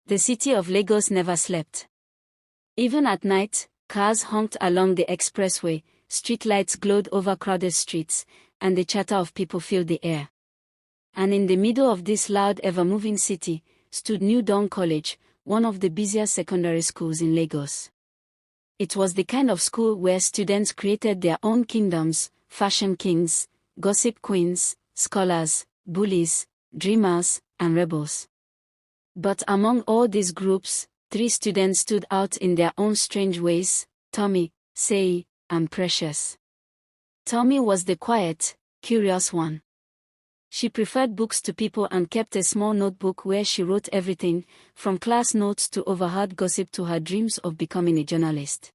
The city of Lagos never slept. Even at night, cars honked along the expressway, streetlights glowed over crowded streets, and the chatter of people filled the air. And in the middle of this loud, ever-moving city, stood New Dawn College, one of the busiest secondary schools in Lagos. It was the kind of school where students created their own kingdoms, fashion kings, gossip queens, scholars, bullies, dreamers, and rebels. But among all these groups, 3 students stood out in their own strange ways: Tommy, Seyi, and Precious. Tommy was the quiet, curious one. She preferred books to people and kept a small notebook where she wrote everything, from class notes to overheard gossip to her dreams of becoming a journalist.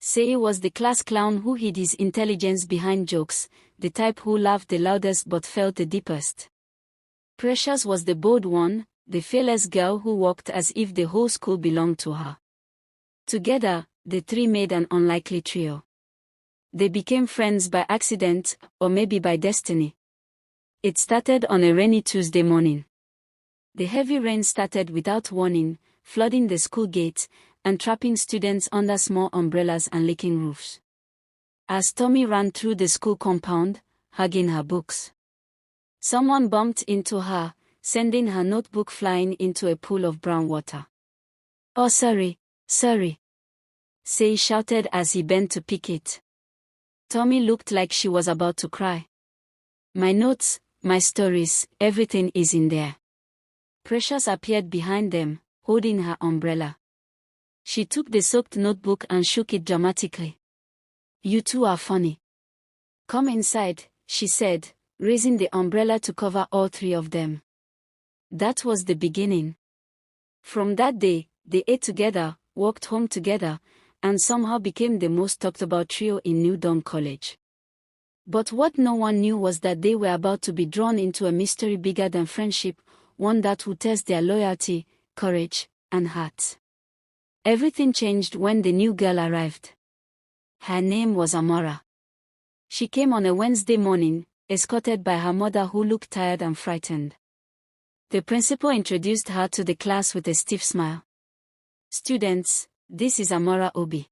Seyi was the class clown who hid his intelligence behind jokes, the type who laughed the loudest but felt the deepest. Precious was the bold one, the fearless girl who walked as if the whole school belonged to her. Together, the 3 made an unlikely trio. They became friends by accident, or maybe by destiny. It started on a rainy Tuesday morning. The heavy rain started without warning, flooding the school gate, and trapping students under small umbrellas and leaking roofs. As Tommy ran through the school compound, hugging her books, someone bumped into her, sending her notebook flying into a pool of brown water. "Oh, sorry, Seyi shouted as he bent to pick it. Tommy looked like she was about to cry. "My notes, my stories, everything is in there." Precious appeared behind them, holding her umbrella. She took the soaked notebook and shook it dramatically. "You two are funny. Come inside," she said, raising the umbrella to cover all 3 of them. That was the beginning. From that day, they ate together, walked home together, and somehow became the most talked about trio in New Dawn College. But what no one knew was that they were about to be drawn into a mystery bigger than friendship, one that would test their loyalty, courage, and heart. Everything changed when the new girl arrived. Her name was Amora. She came on a Wednesday morning, escorted by her mother who looked tired and frightened. The principal introduced her to the class with a stiff smile. "Students, this is Amora Obi.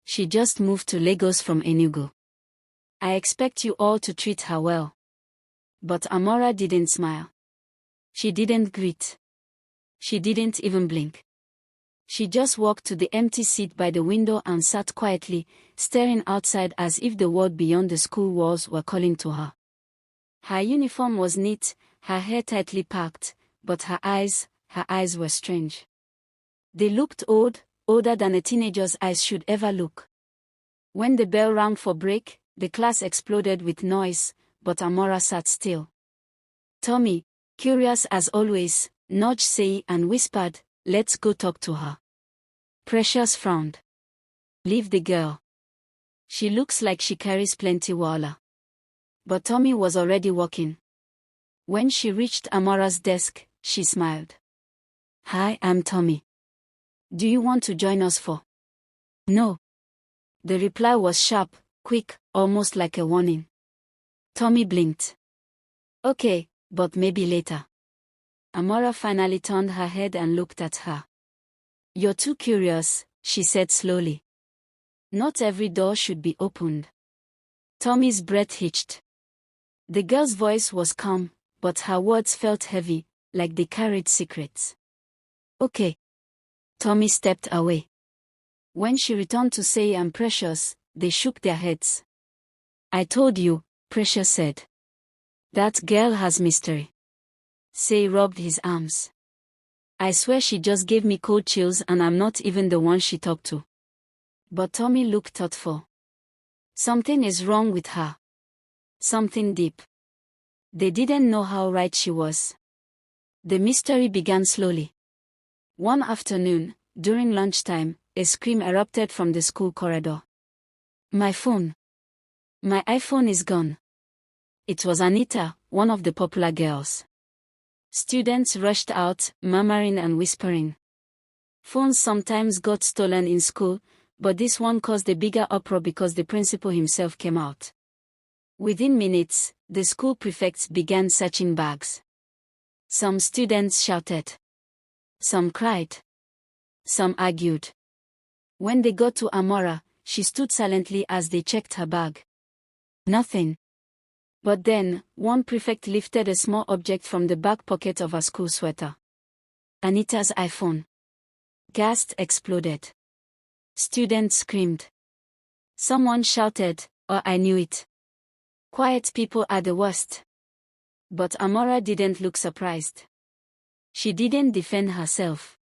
She just moved to Lagos from Enugu. I expect you all to treat her well." But Amora didn't smile. She didn't greet. She didn't even blink. She just walked to the empty seat by the window and sat quietly, staring outside as if the world beyond the school walls were calling to her. Her uniform was neat, her hair tightly packed, but her eyes were strange. They looked old, older than a teenager's eyes should ever look. When the bell rang for break, the class exploded with noise, but Amora sat still. Tommy, curious as always, nudged Seyi and whispered, "Let's go talk to her." Precious frowned. "Leave the girl. She looks like she carries plenty wahala." But Tommy was already walking. When she reached Amora's desk, she smiled. "Hi, I'm Tommy. Do you want to join us for?" "No." The reply was sharp, quick, almost like a warning. Tommy blinked. "Okay, but maybe later." Amora finally turned her head and looked at her. "You're too curious," she said slowly. "Not every door should be opened." Tommy's breath hitched. The girl's voice was calm, but her words felt heavy, like they carried secrets. "Okay." Tommy stepped away. When she returned to Seyi and Precious, they shook their heads. "I told you," Precious said. "That girl has mystery." Seyi rubbed his arms. "I swear she just gave me cold chills and I'm not even the one she talked to." But Tommy looked thoughtful. "Something is wrong with her. Something deep." They didn't know how right she was. The mystery began slowly. One afternoon, during lunchtime, a scream erupted from the school corridor. "My phone. My iPhone is gone." It was Anita, one of the popular girls. Students rushed out, murmuring and whispering. Phones sometimes got stolen in school, but this one caused a bigger uproar because the principal himself came out. Within minutes, the school prefects began searching bags. Some students shouted, Some cried. Some argued. When they got to Amora, she stood silently as they checked her bag. Nothing. But then, one prefect lifted a small object from the back pocket of her school sweater. Anita's iPhone. Gas exploded. Students screamed. Someone shouted, "Oh, I knew it." Quiet people are the worst. But Amora didn't look surprised. She didn't defend herself.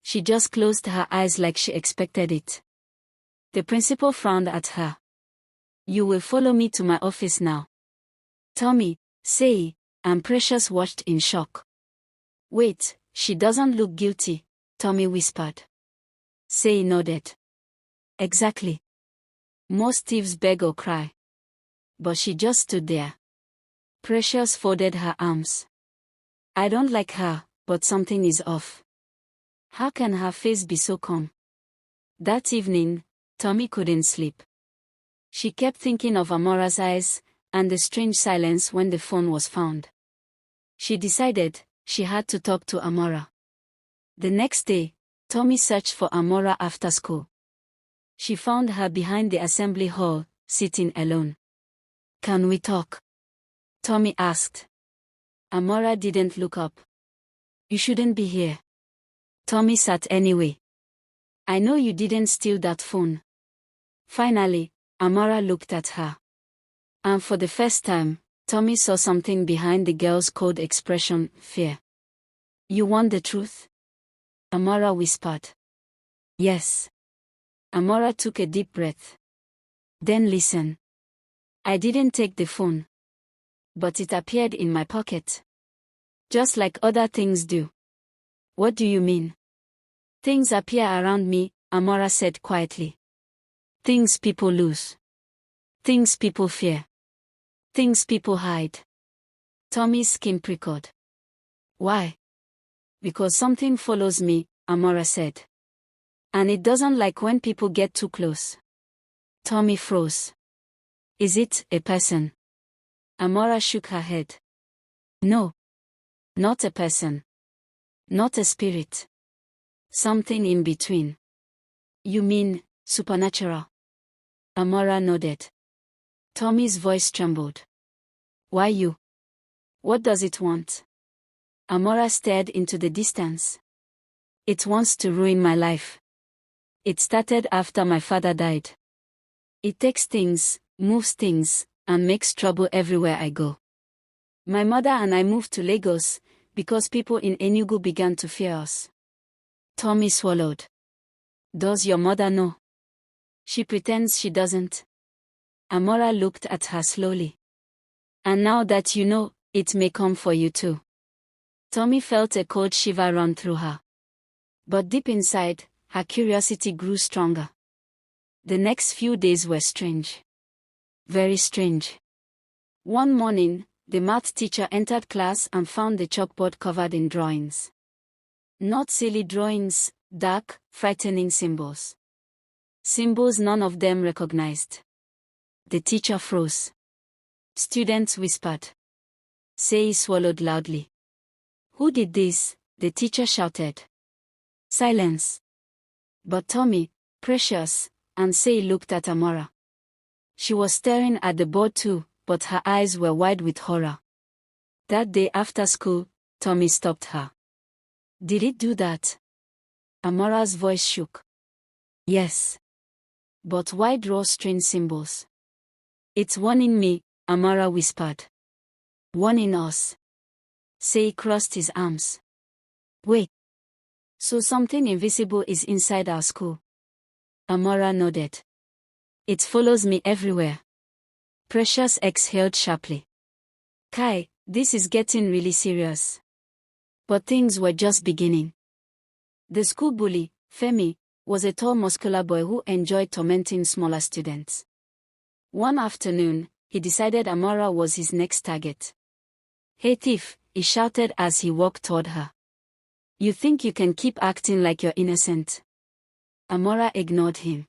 She just closed her eyes like she expected it. The principal frowned at her. "You will follow me to my office now." "Tommy, say," and Precious watched in shock. "Wait, she doesn't look guilty," Tommy whispered. Say nodded. "Exactly. Most thieves beg or cry. But she just stood there." Precious folded her arms. "I don't like her, but something is off. How can her face be so calm?" That evening, Tommy couldn't sleep. She kept thinking of Amora's eyes, and the strange silence when the phone was found. She decided she had to talk to Amora. The next day, Tommy searched for Amora after school. She found her behind the assembly hall, sitting alone. "Can we talk?" Tommy asked. Amora didn't look up. "You shouldn't be here." Tommy sat anyway. "I know you didn't steal that phone." Finally, Amora looked at her. And for the first time, Tommy saw something behind the girl's cold expression: fear. "You want the truth?" Amora whispered. "Yes." Amora took a deep breath. "Then listen. I didn't take the phone. But it appeared in my pocket. Just like other things do." "What do you mean?" "Things appear around me," Amora said quietly. "Things people lose. Things people fear. Things people hide." Tommy's skin prickled. "Why?" "Because something follows me," Amora said. "And it doesn't like when people get too close." Tommy froze. "Is it a person?" Amora shook her head. "No. Not a person. Not a spirit. Something in between." "You mean, supernatural?" Amora nodded. Tommy's voice trembled. "Why you? What does it want?" Amora stared into the distance. "It wants to ruin my life. It started after my father died. It takes things, moves things, and makes trouble everywhere I go. My mother and I moved to Lagos because people in Enugu began to fear us." Tommy swallowed. "Does your mother know?" "She pretends she doesn't." Amora looked at her slowly. "And now that you know, it may come for you too." Tommy felt a cold shiver run through her. But deep inside, her curiosity grew stronger. The next few days were strange. Very strange. One morning, the math teacher entered class and found the chalkboard covered in drawings. Not silly drawings, dark, frightening symbols. Symbols none of them recognized. The teacher froze. Students whispered. Say swallowed loudly. "Who did this?" the teacher shouted. Silence. But Tommy, Precious, and Say looked at Amora. She was staring at the board too, but her eyes were wide with horror. That day after school, Tommy stopped her. "Did it do that?" Amora's voice shook. "Yes. But why draw strange symbols?" "It's warning me," Amora whispered. "Warning us." Say crossed his arms. "Wait. So something invisible is inside our school?" Amora nodded. "It follows me everywhere." Precious exhaled sharply. "Kai, this is getting really serious." But things were just beginning. The school bully, Femi, was a tall muscular boy who enjoyed tormenting smaller students. One afternoon, he decided Amora was his next target. "Hey thief," he shouted as he walked toward her. "You think you can keep acting like you're innocent?" Amora ignored him.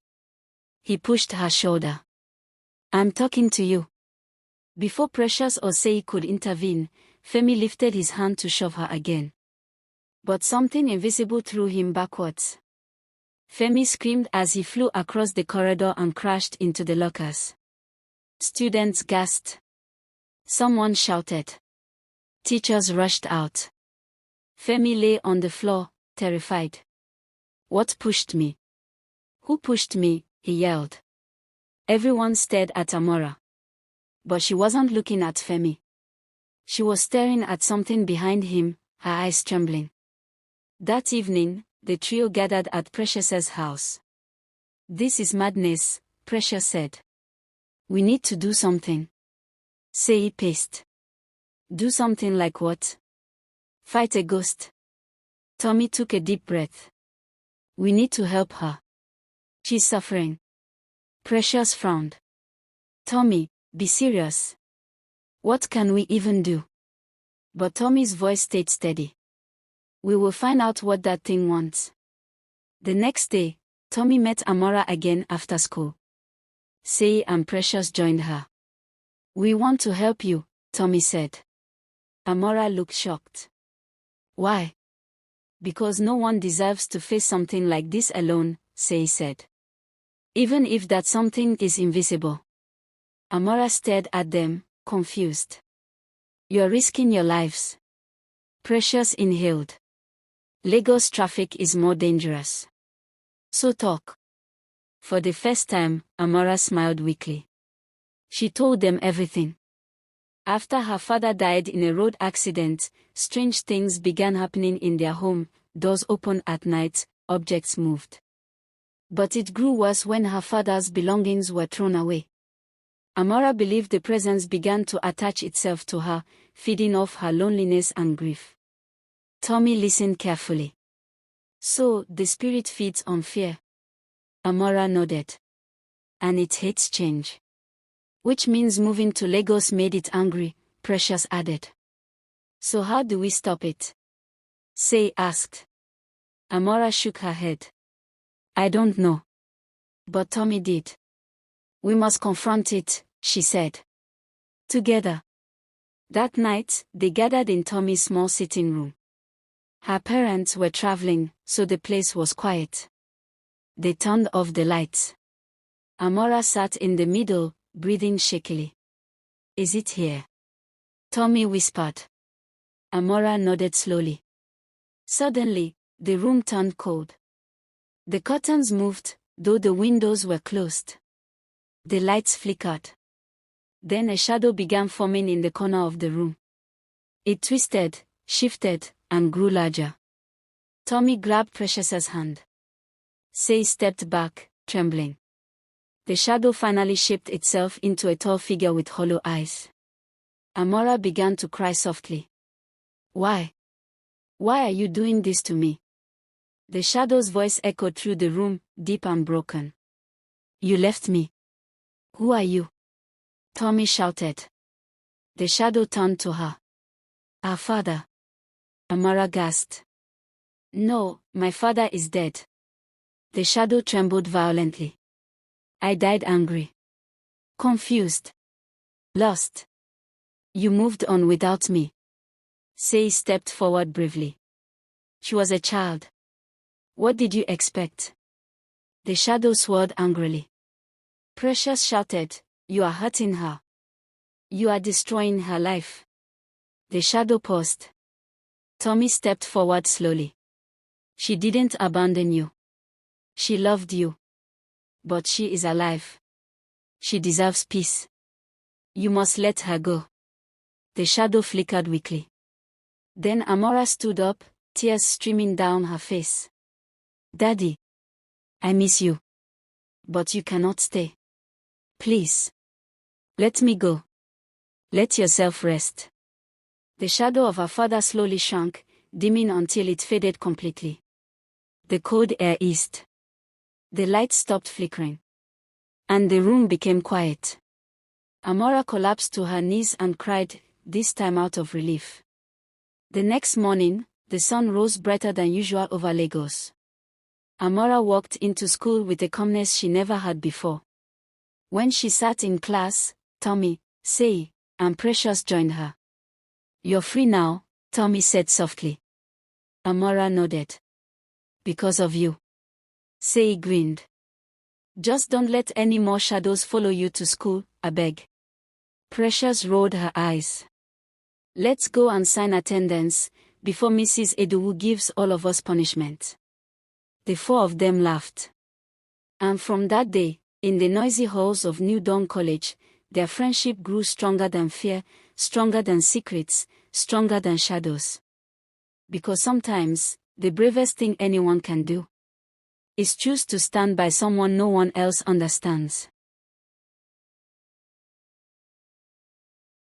He pushed her shoulder. "I'm talking to you." Before Precious or Sei could intervene, Femi lifted his hand to shove her again. But something invisible threw him backwards. Femi screamed as he flew across the corridor and crashed into the lockers. Students gasped. Someone shouted. Teachers rushed out. Femi lay on the floor, terrified. What pushed me? Who pushed me? He yelled. Everyone stared at Amora. But she wasn't looking at Femi. She was staring at something behind him, her eyes trembling. That evening, the trio gathered at Precious's house. This is madness, Precious said. We need to do something. Sei paced. Do something like what? Fight a ghost. Tommy took a deep breath. We need to help her. She's suffering. Precious frowned. Tommy, be serious. What can we even do? But Tommy's voice stayed steady. We will find out what that thing wants. The next day, Tommy met Amora again after school. Sei and Precious joined her. We want to help you, Tommy said. Amora looked shocked. Why? Because no one deserves to face something like this alone, Sei said. Even if that something is invisible. Amora stared at them, confused. You're risking your lives. Precious inhaled. Lagos traffic is more dangerous. So talk. For the first time, Amora smiled weakly. She told them everything. After her father died in a road accident, strange things began happening in their home, doors opened at night, objects moved. But it grew worse when her father's belongings were thrown away. Amora believed the presence began to attach itself to her, feeding off her loneliness and grief. Tommy listened carefully. So, the spirit feeds on fear? Amora nodded. And it hates change. Which means moving to Lagos made it angry, Precious added. So how do we stop it? Sei asked. Amora shook her head. I don't know. But Tommy did. We must confront it, she said. Together. That night, they gathered in Tommy's small sitting room. Her parents were traveling, so the place was quiet. They turned off the lights. Amora sat in the middle, breathing shakily. Is it here? Tommy whispered. Amora nodded slowly. Suddenly, the room turned cold. The curtains moved, though the windows were closed. The lights flickered. Then a shadow began forming in the corner of the room. It twisted, shifted, and grew larger. Tommy grabbed Precious's hand. Sei stepped back, trembling. The shadow finally shaped itself into a tall figure with hollow eyes. Amora began to cry softly. Why? Why are you doing this to me? The shadow's voice echoed through the room, deep and broken. You left me. Who are you? Tommy shouted. The shadow turned to her. Our father. Amora gasped. No, my father is dead. The shadow trembled violently. I died angry. Confused. Lost. You moved on without me. Sei stepped forward bravely. She was a child. What did you expect? The shadow swore angrily. Precious shouted, You are hurting her. You are destroying her life. The shadow paused. Tommy stepped forward slowly. She didn't abandon you. She loved you. But she is alive. She deserves peace. You must let her go. The shadow flickered weakly. Then Amora stood up, tears streaming down her face. Daddy. I miss you. But you cannot stay. Please. Let me go. Let yourself rest. The shadow of her father slowly shrunk, dimming until it faded completely. The cold air eased. The lights stopped flickering. And the room became quiet. Amora collapsed to her knees and cried, this time out of relief. The next morning, the sun rose brighter than usual over Lagos. Amora walked into school with a calmness she never had before. When she sat in class, Tommy, Sei, and Precious joined her. You're free now, Tommy said softly. Amara nodded. Because of you. Sei grinned. Just don't let any more shadows follow you to school, abeg. Precious rolled her eyes. Let's go and sign attendance, before Mrs. Edowu gives all of us punishment. The four of them laughed. And from that day, in the noisy halls of New Dawn College, their friendship grew stronger than fear, stronger than secrets, stronger than shadows. Because sometimes, the bravest thing anyone can do is choose to stand by someone no one else understands.